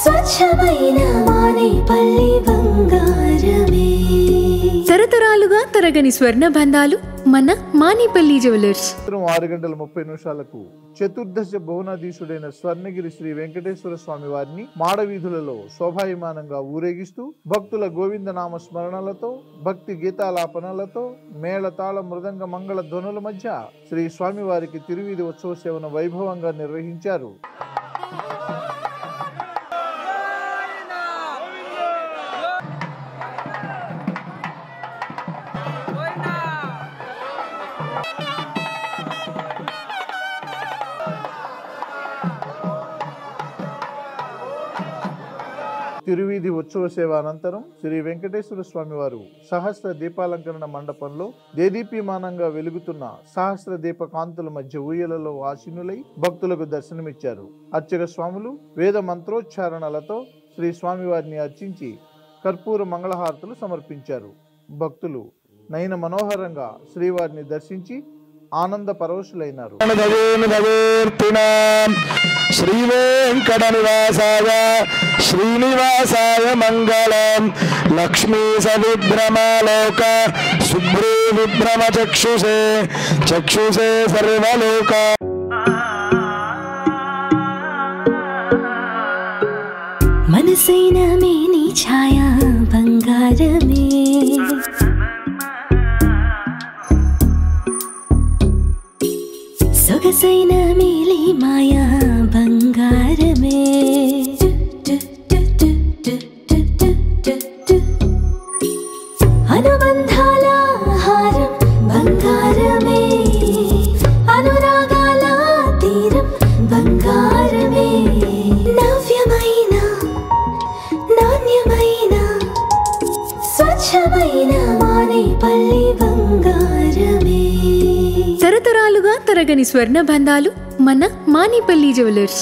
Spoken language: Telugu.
స్వచ్ఛమైన మానేపల్లి బంగారమే తరతరాలుగా తరగని స్వర్ణ బంధాలు మన మానేపల్లి జ్యువెలర్స్ 6:30 చతుర్దశ భువనాధీశుడైన స్వర్ణగిరి శ్రీ వెంకటేశ్వర స్వామి వారిని మాడవీధులలో శోభాయమానంగా ఊరేగిస్తూ భక్తుల గోవిందనామ స్మరణలతో భక్తి గీతాలాపనలతో మేళతాళ మృదంగ మంగళ ధ్వనుల మధ్య శ్రీ స్వామివారికి తిరువీధి ఉత్సవ సేవను వైభవంగా నిర్వహించారు. తిరువీధి ఉత్సవ సేవ అనంతరం శ్రీ వెంకటేశ్వర స్వామి వారు సహస్ర దీపాలంకరణ మండపంలో దేదీప్యమానంగా వెలుగుతున్న సహస్ర దీప కాంతుల మధ్య ఊయలలో ఆసీనులై భక్తులకు దర్శనమిచ్చారు. అర్చక స్వాములు వేద మంత్రోచ్చారణలతో శ్రీ స్వామివారిని అర్చించి కర్పూర మంగళహారతులు సమర్పించారు. భక్తులు నయన మనోహరంగా శ్రీవారిని దర్శించి ఆనంద పరవశులైనారు. శ్రీ వెంకట నివాసాయ శ్రీనివాసాయ మంగళం లక్ష్మీ సవిభ్రమలోక శుభ్రీ విభ్రమ చక్షుషే చక్షుషే సర్వలోక మనసైన మేని ఛాయా బంగారమే సొగసైన మేలి మాయా బంగారమే అనుబంధాల హారం బంగారమే అనురాగాల తీరం బంగారమే నవ్యమైన నాణ్యమైన స్వచ్ఛమైన మానేపల్లి బంగారమే తరతరాలుగా తరగని స్వర్ణ బంధాలు మన మానేపల్లి జ్యువెలర్స్.